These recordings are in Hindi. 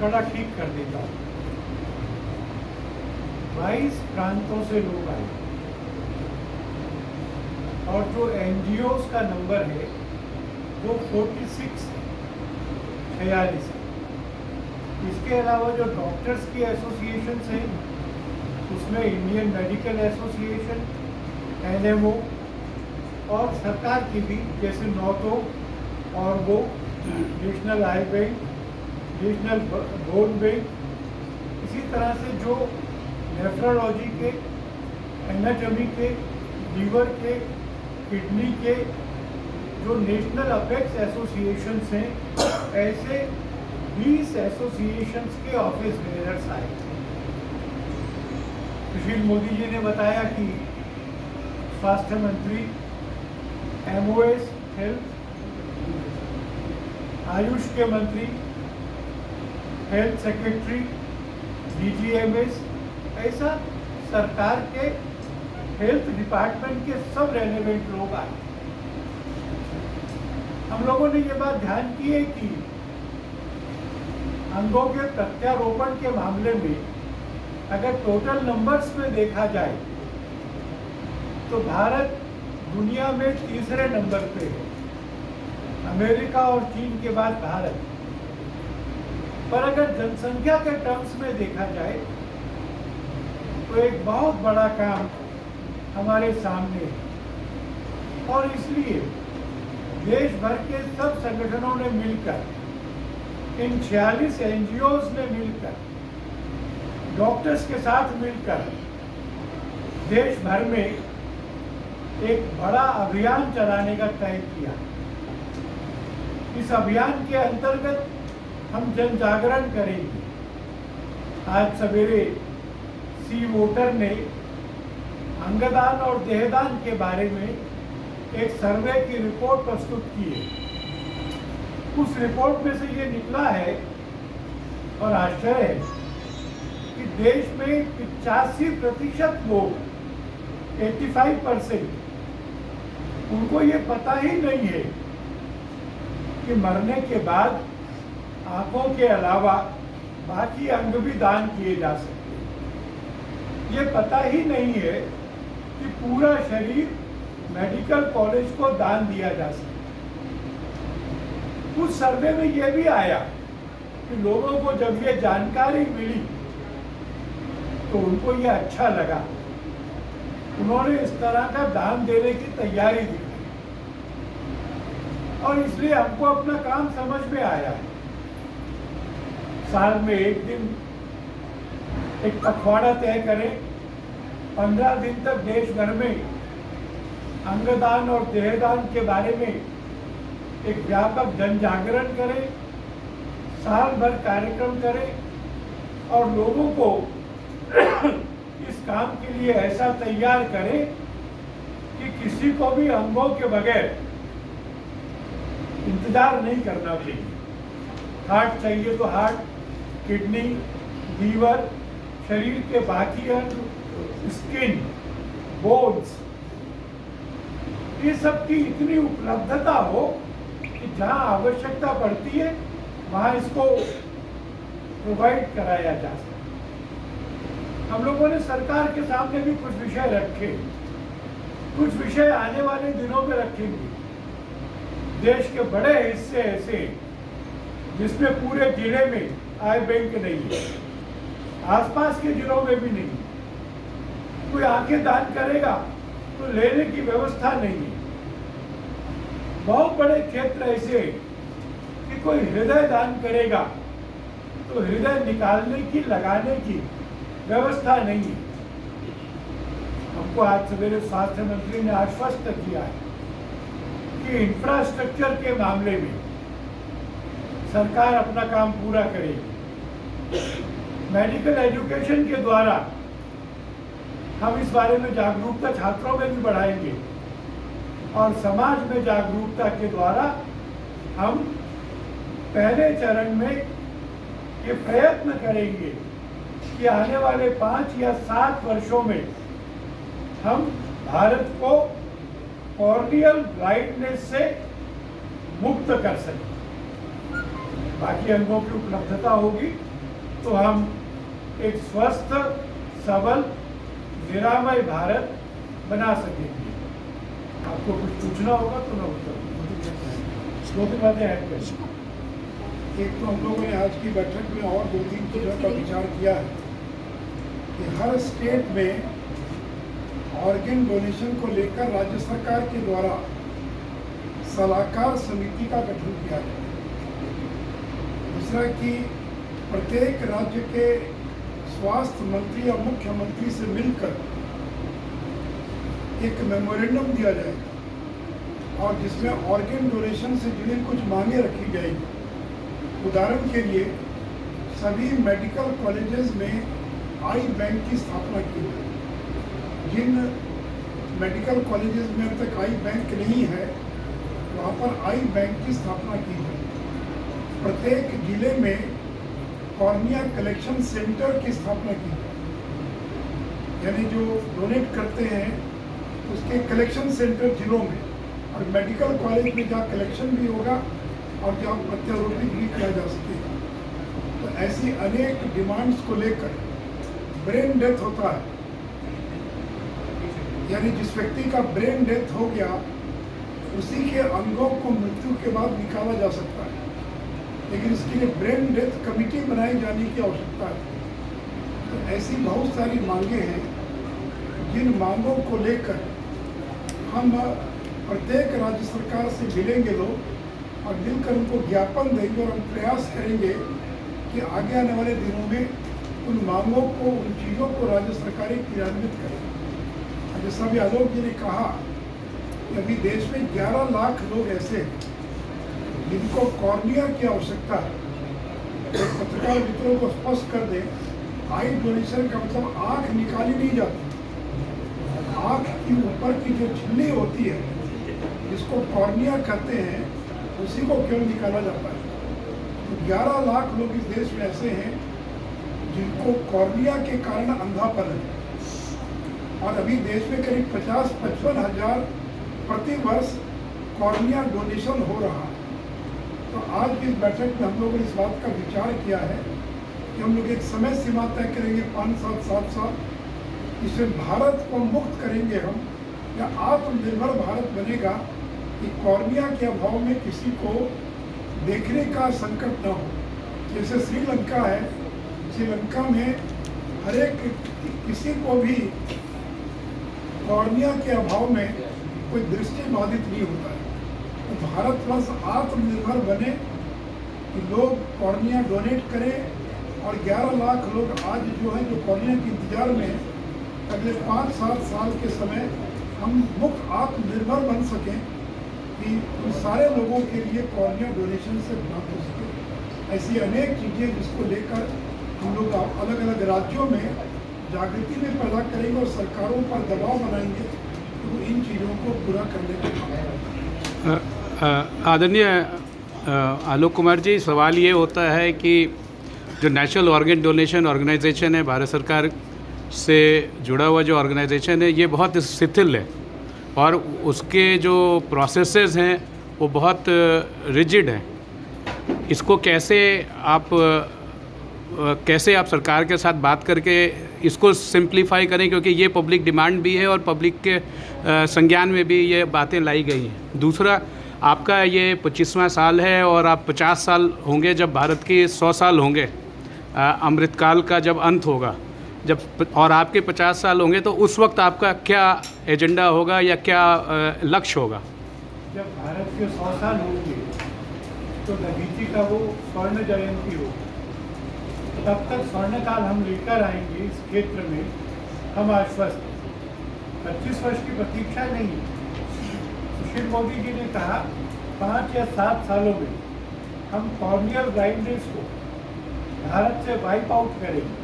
अटकड़ा ठीक कर देता हूँ। 22 प्रांतों से लोग आए और जो NGOs का नंबर है वो 46 है। इसके अलावा जो डॉक्टर्स की एसोसिएशंस हैं उसमें इंडियन मेडिकल एसोसिएशन, NMO और सरकार की भी, जैसे नॉटो और वो नेशनल आई बैंक, नेशनल बोन बैंक, इसी तरह से जो नेफ्रोलॉजी के, एनाटॉमी के, लीवर के, किडनी के जो नेशनल अपेक्स एसोसिएशंस हैं, ऐसे 20 एसोसिएशंस के ऑफिस बेयरर्स आए। सुशील मोदी जी ने बताया कि स्वास्थ्य मंत्री, MOS हेल्थ, आयुष के मंत्री, हेल्थ सेक्रेटरी, DGMS, ऐसा सरकार के हेल्थ डिपार्टमेंट के सब रेलेवेंट लोग आए। हम लोगों ने ये बात ध्यान की है कि अंगों के प्रत्यारोपण के मामले में अगर टोटल नंबर्स में देखा जाए तो भारत दुनिया में तीसरे नंबर पे है, अमेरिका और चीन के बाद भारत। पर अगर जनसंख्या के टर्म्स में देखा जाए तो एक बहुत बड़ा काम हमारे सामने है और इसलिए देश भर के सब संगठनों ने मिलकर, इन 46 NGOs ने मिलकर, डॉक्टर्स के साथ मिलकर देश भर में एक बड़ा अभियान चलाने का तय किया। इस अभियान के अंतर्गत हम जन जागरण करेंगे। आज सवेरे सी वोटर ने अंगदान और देहदान के बारे में एक सर्वे की रिपोर्ट प्रस्तुत की है। उस रिपोर्ट में से ये निकला है और आश्चर्य है कि देश में 85% लोग, 85%, उनको ये पता ही नहीं है कि मरने के बाद आंखों के अलावा बाकी अंग भी दान किए जा सकते हैं। ये पता ही नहीं है कि पूरा शरीर मेडिकल कॉलेज को दान दिया जा सकता है। उस सर्वे में ये भी आया कि लोगों को जब ये जानकारी मिली तो उनको ये अच्छा लगा, उन्होंने इस तरह का दान देने की तैयारी दी और इसलिए हमको अपना काम समझ में आया है। साल में एक दिन एक पखवाड़ा तय करें, 15 दिन तक देश भर में अंगदान और देहदान के बारे में एक व्यापक जन जागरण करें, साल भर कार्यक्रम करें और लोगों को इस काम के लिए ऐसा तैयार करें कि किसी को भी अंगों के बगैर इंतजार नहीं करना चाहिए। हार्ट चाहिए तो हार्ट, किडनी, लीवर, शरीर के बाकी अंग, स्किन, बोन्स, ये सब की इतनी उपलब्धता हो कि जहां आवश्यकता पड़ती है वहां इसको प्रोवाइड कराया जा सके। हम लोगों ने सरकार के सामने भी कुछ विषय रखे, कुछ विषय आने वाले दिनों में रखेंगे। देश के बड़े हिस्से ऐसे जिसमें पूरे जिले में आई बैंक नहीं है, आसपास के जिलों में भी नहीं, कोई आंखें दान करेगा तो लेने की व्यवस्था नहीं है। बहुत बड़े क्षेत्र ऐसे कि कोई हृदय दान करेगा तो हृदय निकालने की, लगाने की व्यवस्था नहीं है। हमको आज सवेरे स्वास्थ्य मंत्री ने आश्वस्त किया है कि इंफ्रास्ट्रक्चर के मामले में सरकार अपना काम पूरा करेगी। मेडिकल एजुकेशन के द्वारा हम इस बारे में जागरूकता छात्रों में भी बढ़ाएंगे और समाज में जागरूकता के द्वारा हम पहले चरण में ये प्रयत्न करेंगे कि आने वाले 5 या 7 वर्षों में हम भारत को कॉर्नियल ब्लाइंडनेस से मुक्त कर सकें। बाकी अंगों की उपलब्धता होगी तो हम एक स्वस्थ, सबल, निरामय भारत बना सकेंगे। आपको कुछ पूछना होगा तो मैं उत्तर दो तीन बातें ऐड करें। एक तो हम लोगों ने आज की बैठक में और 2-3 चीज़ों का विचार किया है कि हर स्टेट में ऑर्गन डोनेशन को लेकर राज्य सरकार के द्वारा सलाहकार समिति का गठन किया जाए। दूसरा कि प्रत्येक राज्य के स्वास्थ्य मंत्री और मुख्यमंत्री से मिलकर एक मेमोरेंडम दिया जाएगा और जिसमें ऑर्गन डोनेशन से जुड़ी कुछ मांगे रखी जाएगी। उदाहरण के लिए सभी मेडिकल कॉलेजेस में आई बैंक की स्थापना की जाए। जिन मेडिकल कॉलेजेस में अब तक आई बैंक नहीं है वहाँ पर आई बैंक की स्थापना की जाए। प्रत्येक जिले में कॉर्निया कलेक्शन सेंटर की स्थापना की जाए, यानी जो डोनेट करते हैं उसके कलेक्शन सेंटर जिलों में, और मेडिकल कॉलेज में जहाँ कलेक्शन भी होगा और जहाँ प्रत्यारोपित भी किया जा सकेगा। तो ऐसी अनेक डिमांड्स को लेकर ब्रेन डेथ होता है, यानी जिस व्यक्ति का ब्रेन डेथ हो गया उसी के अंगों को मृत्यु के बाद निकाला जा सकता है, लेकिन इसके लिए ब्रेन डेथ कमिटी बनाई जाने की आवश्यकता है। तो ऐसी बहुत सारी मांगे हैं जिन मांगों को लेकर हम प्रत्येक राज्य सरकार से मिलेंगे लोग और मिलकर उनको ज्ञापन देंगे और हम प्रयास करेंगे कि आगे आने वाले दिनों में उन मांगों को, उन चीज़ों को राज्य सरकारें क्रियान्वित करें। जैसा भी आलोक जी ने कहा कि अभी देश में 11 लाख लोग ऐसे हैं जिनको कॉर्निया की आवश्यकता है। तो पत्रकार मित्रों को स्पष्ट कर दें, आई डोनेशन का मतलब आँख निकाली नहीं जाती, आँख की ऊपर की जो झिल्ली होती है जिसको कॉर्निया कहते हैं उसी को केवल निकाला जाता है। तो 11 लाख लोग इस देश में ऐसे हैं जिनको कॉर्निया के कारण अंधापन है, और अभी देश में करीब 50-55 हज़ार प्रति वर्ष कॉर्निया डोनेशन हो रहा है। तो आज की इस बैठक में हम लोगों ने इस बात का विचार किया है कि हम लोग एक समय सीमा तय करेंगे 5-7 साल, इसमें भारत को मुक्त करेंगे हम, या आत्मनिर्भर भारत बनेगा कि कॉर्निया के अभाव में किसी को देखने का संकट न हो। जैसे श्रीलंका है, श्रीलंका में हर एक किसी को भी कॉर्निया के अभाव में कोई दृष्टि बाधित नहीं होता है। तो भारत प्लस आत्मनिर्भर बने कि लोग कॉर्निया डोनेट करें, और 11 लाख लोग आज जो है जो कॉर्निया के इंतजार में हैं, अगले 5-7 साल के समय हम मुक्त आत्मनिर्भर बन सकें कि उन सारे लोगों के लिए कॉर्निया डोनेशन से प्राप्त हो सके। ऐसी अनेक चीज़ें जिसको लेकर हम लोग अलग अलग राज्यों में जागृति में पैदा करेंगे और सरकारों पर दबाव बनाएंगे तो इन चीज़ों को पूरा करने के। आदरणीय आलोक कुमार जी, सवाल ये होता है कि जो नेशनल ऑर्गन डोनेशन ऑर्गेनाइजेशन है, भारत सरकार से जुड़ा हुआ जो ऑर्गेनाइजेशन है, ये बहुत शिथिल है और उसके जो प्रोसेसेस हैं वो बहुत रिजिड हैं। इसको कैसे आप सरकार के साथ बात करके इसको सिंप्लीफाई करें, क्योंकि ये पब्लिक डिमांड भी है और पब्लिक के संज्ञान में भी ये बातें लाई गई हैं। दूसरा, आपका ये 25वां साल है और आप 50 साल होंगे जब भारत के 100 साल होंगे, अमृतकाल का जब अंत होगा, जब और आपके 50 साल होंगे, तो उस वक्त आपका क्या एजेंडा होगा या क्या लक्ष्य होगा? जब भारत के 100 साल होंगे तो नतीजी का वो स्वर्ण जयंती हो, तब तक स्वर्णकाल हम लेकर आएंगे इस क्षेत्र में, हम आश्वस्त। 25 वर्ष की प्रतीक्षा नहीं। सुशील मोदी जी ने कहा 5 या 7 सालों में हम कॉर्नियल ब्लाइंडनेस को भारत से वाइप आउट करेंगे,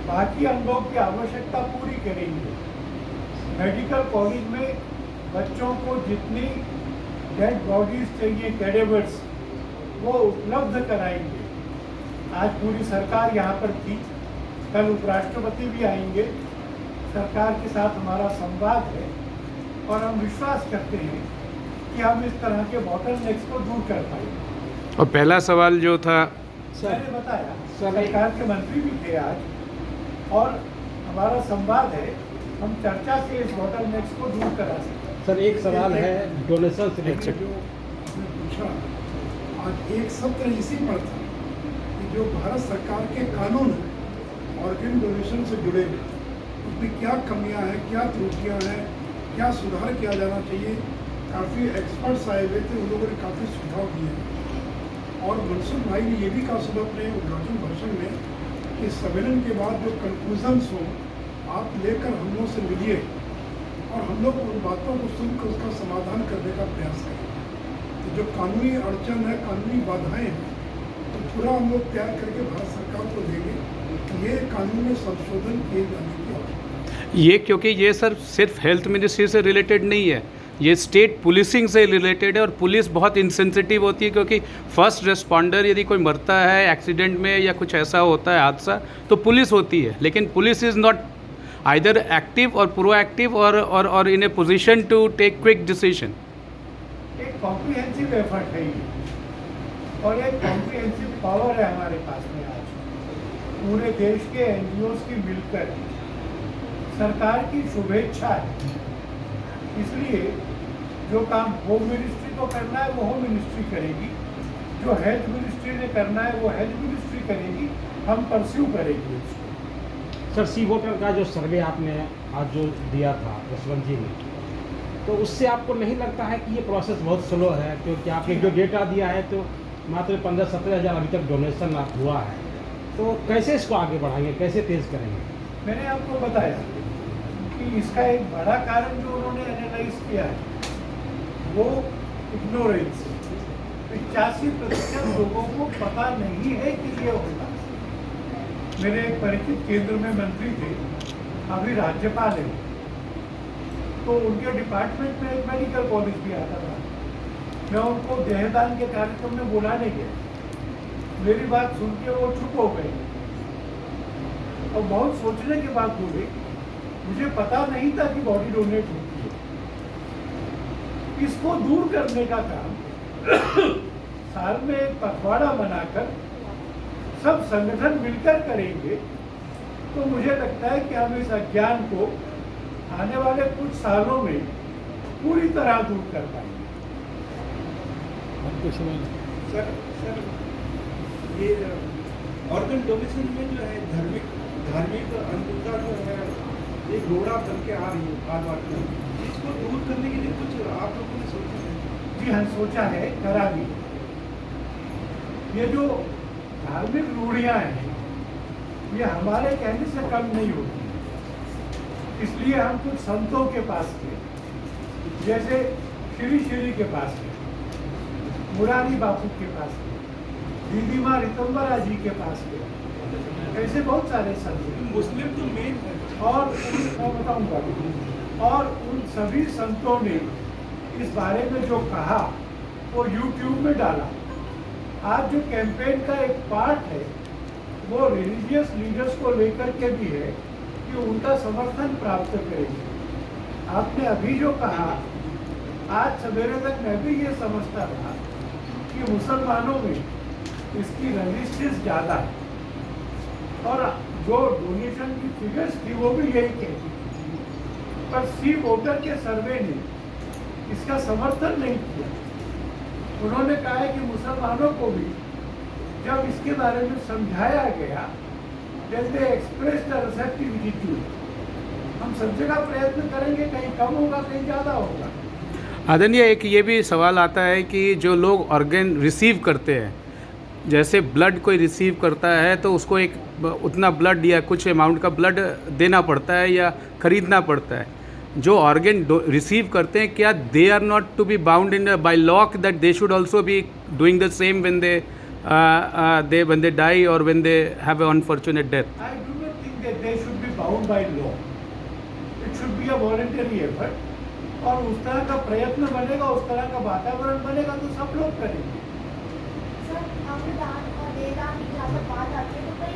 बाकी अंगों की आवश्यकता पूरी करेंगे। मेडिकल कॉलेज में बच्चों को जितनी डेड बॉडीज चाहिए, कैडेवर्स, वो उपलब्ध कराएंगे। आज पूरी सरकार यहाँ पर थी, कल उपराष्ट्रपति भी आएंगे। सरकार के साथ हमारा संवाद है और हम विश्वास करते हैं कि हम इस तरह के बॉटलनेक्स को दूर कर पाएंगे। और पहला सवाल जो था सर, मैंने बताया सर, सरकार के मंत्री भी थे आज और हमारा संवाद है, हम चर्चा से इस बॉटलनेक्स को दूर करा सकते हैं। सर एक सवाल है डोनेशन से देखिए, रिलेटेड। जो आपने पूछा, आज एक सत्र इसी पर था कि जो भारत सरकार के कानून हैं ऑर्गन डोनेशन से जुड़े हुए, उसमें क्या कमियां हैं, क्या त्रुटियां हैं, क्या सुधार किया जाना चाहिए। काफ़ी एक्सपर्ट्स आए हुए थे, उन लोगों ने काफ़ी सुझाव दिए और मनसुख भाई ने ये भी कहा सुबह अपने उद्घाटन भाषण में कि सम्मेलन के बाद जो कंक्लूजन्स हों आप लेकर हम लोग से मिलिए और हम लोग उन बातों को सुनकर उसका समाधान करने का प्रयास करेंगे। तो जो कानूनी अड़चन है, कानूनी बाधाएं हैं, तो पूरा हम लोग तैयार करके भारत सरकार को देंगे कि ये कानून में संशोधन किए जाने की आवश्यकता है। ये क्योंकि ये सर सिर्फ हेल्थ मिनिस्ट्री से रिलेटेड नहीं है, ये स्टेट पुलिसिंग से रिलेटेड है और पुलिस बहुत इंसेंसिटिव होती है क्योंकि फर्स्ट रिस्पॉन्डर यदि कोई मरता है एक्सीडेंट में या कुछ ऐसा होता है हादसा तो पुलिस होती है, लेकिन police is not either active और प्रोएक्टिव और in a position to take quick decision. एक कॉम्प्रिहेंसिव एफर्ट है ये और एक कॉम्प्रिहेंसिव पावर है हमारे पास में आज, पूरे देश के एनजीओज की मिलकर सरकार की शुभेच्छा है। इसलिए जो काम होम मिनिस्ट्री को करना है वो होम मिनिस्ट्री करेगी, जो हेल्थ मिनिस्ट्री ने करना है वो हेल्थ मिनिस्ट्री करेगी, हम परस्यू करेंगे उसको। सर सी वोटर का जो सर्वे आपने आज जो दिया था यशवंत जी ने, तो उससे आपको नहीं लगता है कि ये प्रोसेस बहुत स्लो है? क्योंकि आपने जो डेटा दिया है तो मात्र 15-17 हज़ार अभी तक डोनेशन हुआ है, तो कैसे इसको आगे बढ़ाएंगे, कैसे तेज़ करेंगे? मैंने आपको बताया कि इसका एक बड़ा कारण जो उन्होंने एनालाइज किया है वो इग्नोरेंस। 85% लोगों को पता नहीं है कि ये होगा। मेरे एक परिचित केंद्र में मंत्री थे, अभी राज्यपाल है, तो उनके डिपार्टमेंट में एक मेडिकल कॉलेज भी आता था। मैं उनको देहदान के कार्यक्रम में बुलाने गया, मेरी बात सुन के वो चुप हो गए और बहुत सोचने के बाद बोले मुझे पता नहीं था कि बॉडी डोनेट होती है। इसको दूर करने का काम साल में एक पखवाड़ा बनाकर सब संगठन मिलकर करेंगे तो मुझे लगता है कि हम इस अज्ञान को आने वाले कुछ सालों में पूरी तरह दूर कर पाएंगे। सर ये ऑर्गन डोनेशन में जो है धार्मिक अंधता जो है एक रोड़ा बन के आ रही है बार बार, इसको दूर करने के लिए कुछ आप लोगों ने सोचा है? जी हाँ, सोचा है, करा भी। ये जो धार्मिक रूढ़ियाँ हैं ये हमारे कहने से कम नहीं होती, इसलिए हम कुछ संतों के पास गए, जैसे श्री के पास गए, मुरारी बापू के पास गए, दीदी माँ रितंबरा जी के पास गए, ऐसे बहुत सारे संत हैं। मुस्लिम तो मेन है। और मैं बताऊंगा, और उन सभी संतों ने इस बारे में जो कहा वो YouTube में डाला। आज जो कैंपेन का एक पार्ट है वो रिलीजियस लीडर्स को लेकर के भी है कि उनका समर्थन प्राप्त करेंगे। आपने अभी जो कहा, आज सवेरे तक मैं भी ये समझता था कि मुसलमानों में इसकी रजिस्ट्रीज ज़्यादा है और जो डोनेशन की फिगर्स थी वो भी यही कहती थी, पर सी वोटर के सर्वे ने इसका समर्थन नहीं किया। उन्होंने कहा है कि मुसलमानों को भी जब इसके बारे में समझाया गया, जैसे एक्सप्रेस रिसेप्टिविटी टू, हम सब जगह प्रयत्न करेंगे, कहीं कम होगा कहीं ज़्यादा होगा। आदरणीय, एक ये भी सवाल आता है कि जो लोग ऑर्गन रिसीव करते हैं, जैसे ब्लड कोई रिसीव करता है तो उसको एक उतना ब्लड या कुछ अमाउंट का ब्लड देना पड़ता है या खरीदना पड़ता है। जो ऑर्गन रिसीव करते हैं, क्या they are not to be bound in by law that they should also be doing the same when they die और when they have a unfortunate death? I do not think that they should be bound by law. It should be a voluntary effort. और उस तरह का प्रयत्न बनेगा, उस तरह का वातावरण बनेगा तो सब लोग करेंगे। सर, अंगदान और देहदान की जहाँ तक बात आती है तो कई